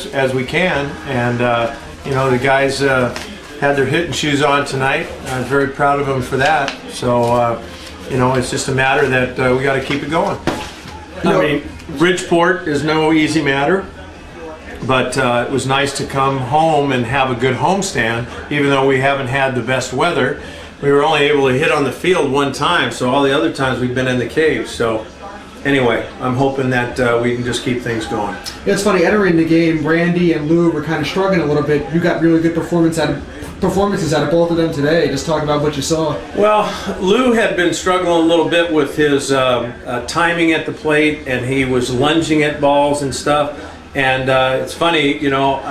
as we can. And you know, the guys had their hitting shoes on tonight. I was very proud of them for that. So you know, it's just a matter that we got to keep it going. I mean, Bridgeport is no easy matter, but it was nice to come home and have a good homestand, even though we haven't had the best weather. We were only able to hit on the field one time, so all the other times we've been in the cave. So anyway, I'm hoping that we can just keep things going. Yeah, it's funny, entering the game, Randy and Lou were kind of struggling a little bit. You got really good performances out of both of them today. Just talk about what you saw. Well, Lou had been struggling a little bit with his timing at the plate, and he was lunging at balls and stuff. And it's funny, you know,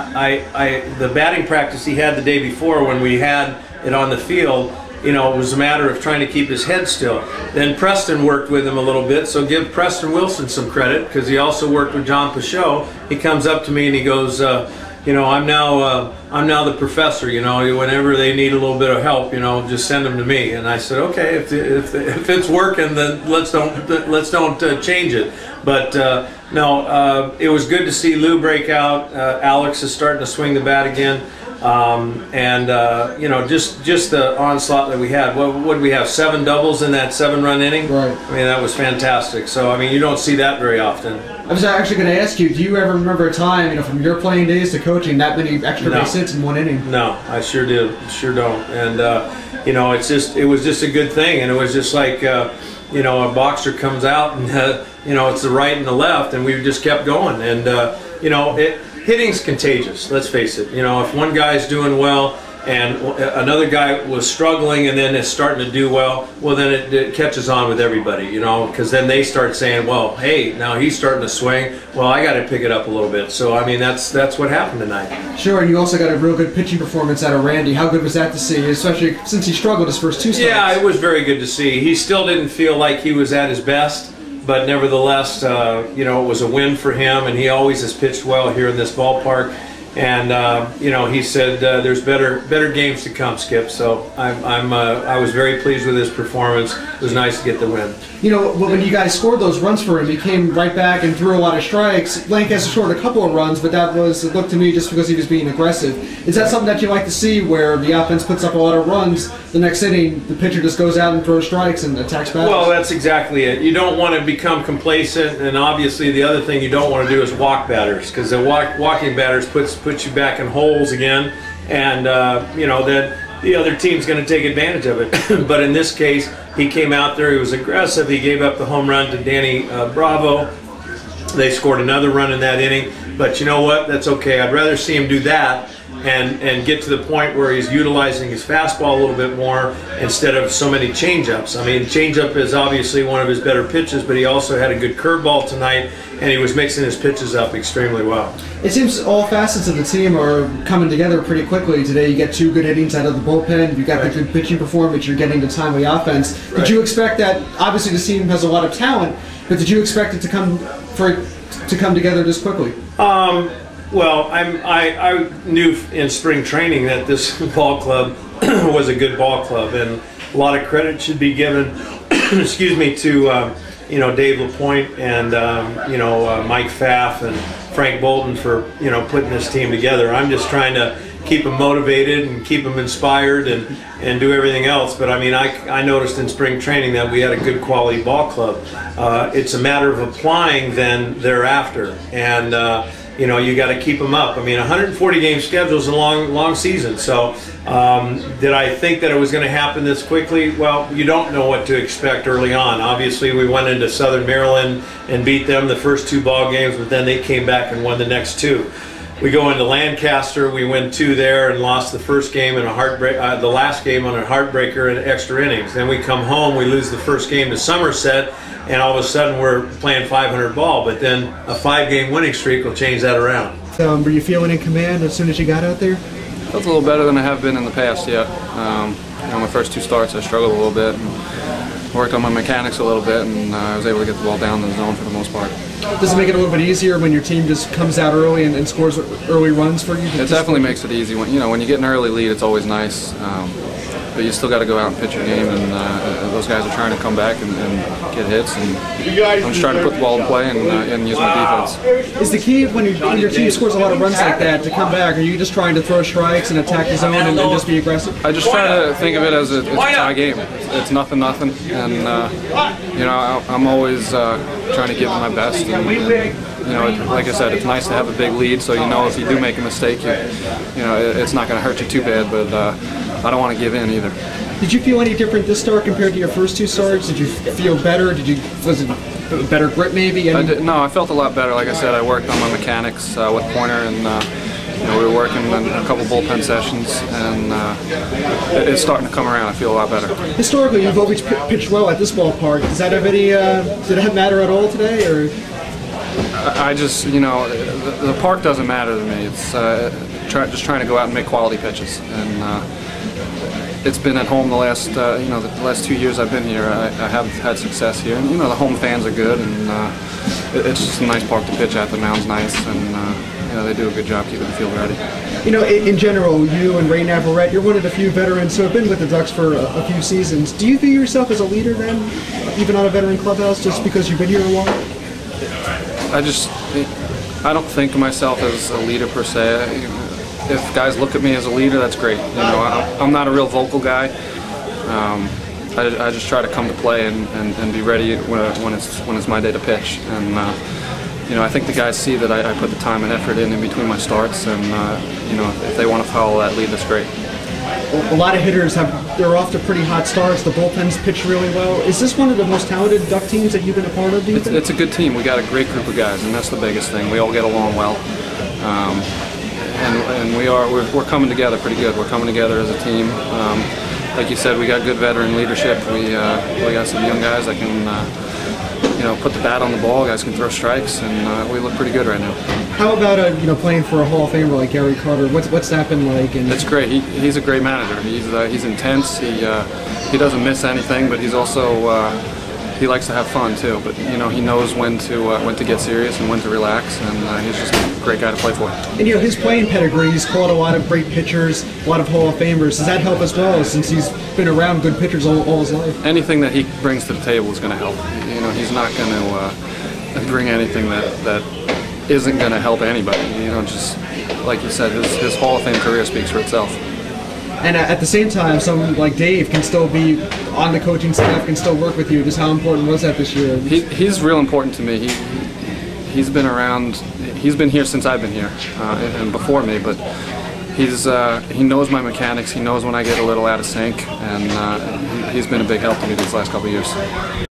the batting practice he had the day before when we had it on the field, you know, it was a matter of trying to keep his head still. Then Preston worked with him a little bit, so give Preston Wilson some credit, because he also worked with John Pachot. He comes up to me and he goes, you know, I'm now the professor. You know, whenever they need a little bit of help, you know, just send them to me. And I said, okay, if it's working, then let's don't change it. But no, it was good to see Lou break out. Alex is starting to swing the bat again. You know, just the onslaught that we had. What did we have? 7 doubles in that 7-run inning? Right. I mean, that was fantastic. So, I mean, you don't see that very often. I was actually going to ask you, do you ever remember a time, you know, from your playing days to coaching, that many extra base hits in one inning? No, I sure did. Sure don't. And, you know, it was just a good thing. And it was just like, you know, a boxer comes out and, you know, it's the right and the left, and we just kept going. And, you know, hitting's contagious, let's face it. You know, if one guy's doing well and another guy was struggling and then is starting to do well, well, then it catches on with everybody, you know, because then they start saying, well, hey, now he's starting to swing, well, I got to pick it up a little bit. So, I mean, that's what happened tonight. Sure, and you also got a real good pitching performance out of Randy. How good was that to see, especially since he struggled his first 2 starts? Yeah, it was very good to see. He still didn't feel like he was at his best, but nevertheless, you know, it was a win for him, and he always has pitched well here in this ballpark. And you know, he said there's better games to come, Skip. So I was very pleased with his performance. It was nice to get the win. You know, when you guys scored those runs for him, he came right back and threw a lot of strikes. Lancaster scored a couple of runs, but that was, it looked to me, just because he was being aggressive. Is that something that you like to see, where the offense puts up a lot of runs, the next inning the pitcher just goes out and throws strikes and attacks batters? Well, that's exactly it. You don't want to become complacent, and obviously the other thing you don't want to do is walk batters, because the walking batters puts you back in holes again, and you know, that the other team's going to take advantage of it. But in this case, he came out there, he was aggressive, he gave up the home run to Danny Bravo. They scored another run in that inning, but you know what, that's okay. I'd rather see him do that and get to the point where he's utilizing his fastball a little bit more instead of so many changeups. I mean, changeup is obviously one of his better pitches, but he also had a good curveball tonight, and he was mixing his pitches up extremely well. It seems all facets of the team are coming together pretty quickly today. You get 2 good innings out of the bullpen, you got the good pitching performance, you're getting the timely offense. Right. Did you expect that? Obviously this team has a lot of talent, but did you expect it to come together this quickly? Well, I knew in spring training that this ball club was a good ball club, and a lot of credit should be given, excuse me, to you know, Dave LaPointe and you know, Mike Pfaff and Frank Bolton for, you know, putting this team together. I'm just trying to keep them motivated and keep them inspired and do everything else. But I mean, I noticed in spring training that we had a good quality ball club. It's a matter of applying then thereafter, and you know, you got to keep them up. I mean, 140 game schedule is a long season. So did I think that it was going to happen this quickly? Well, you don't know what to expect early on. Obviously, we went into Southern Maryland and beat them the first 2 ball games, but then they came back and won the next 2. We go into Lancaster, we win 2 there and lost the first game in a the last game on a heartbreaker in extra innings. Then we come home, we lose the first game to Somerset, and all of a sudden we're playing 500 ball. But then a 5-game winning streak will change that around. Were you feeling in command as soon as you got out there? Felt a little better than I have been in the past, yeah. You know, my first 2 starts I struggled a little bit and worked on my mechanics a little bit, and I was able to get the ball down in the zone for the most part. Does it make it a little bit easier when your team just comes out early and scores early runs for you? It definitely makes it easy. When you get an early lead, it's always nice. but you still got to go out and pitch your game, and those guys are trying to come back and get hits, and I'm just trying to put the ball in play and use my defense. Is the key when your team scores a lot of runs like that to come back? Are you just trying to throw strikes and attack the zone and just be aggressive? I just try to think of it as it's a tie game. It's nothing, and you know, I'm always trying to give it my best. And, you know, like I said, it's nice to have a big lead, so you know if you do make a mistake, you know it's not going to hurt you too bad. But I don't want to give in either. Did you feel any different this start compared to your first two starts? Did you feel better? Was it better grip maybe? No, I felt a lot better. Like I said, I worked on my mechanics with Pointer, and you know, we were working on a couple bullpen sessions, and it's starting to come around. I feel a lot better. Historically, you've always pitched well at this ballpark. Does that have any? Did it matter at all today, or? I just, you know, the park doesn't matter to me. It's just trying to go out and make quality pitches, and it's been at home the last, you know, the last 2 years I've been here. I have had success here, and you know the home fans are good, and it's just a nice park to pitch at. The mound's nice, and you know they do a good job keeping the field ready. You know, in general, you and Ray Navarrete, you're one of the few veterans who have been with the Ducks for a few seasons. Do you view yourself as a leader then, even on a veteran clubhouse, just because you've been here a while? I don't think of myself as a leader per se. If guys look at me as a leader, that's great. You know, I'm not a real vocal guy. I just try to come to play and be ready when it's my day to pitch. And you know, I think the guys see that I put the time and effort in between my starts, and you know, if they want to follow that lead, that's great. A lot of hitters they're off to pretty hot starts. The bullpens pitch really well. Is this one of the most talented Duck teams that you've been a part of, do you think? It's a good team. We got a great group of guys, and that's the biggest thing. We all get along well, and we're coming together pretty good. We're coming together as a team. Like you said, we got good veteran leadership. We got some young guys that can you know, put the bat on the ball. Guys can throw strikes, and we look pretty good right now. How about you know, playing for a Hall of Famer like Gary Carter? What's that been like? And it's great. He's a great manager. He's intense. He doesn't miss anything, but he's also he likes to have fun too. But you know, he knows when to get serious and when to relax, and he's just a great guy to play for. And you know, his playing pedigree, he's caught a lot of great pitchers, a lot of Hall of Famers. Does that help as well, since he's been around good pitchers all his life? Anything that he brings to the table is going to help. You know, he's not going to bring anything that isn't going to help anybody. You know, just like you said, his Hall of Fame career speaks for itself. And at the same time, someone like Dave can still be on the coaching staff, can still work with you. Just how important was that this year? He's real important to me. He's been around. He's been here since I've been here, and before me. But he knows my mechanics. He knows when I get a little out of sync, and he's been a big help to me these last couple of years.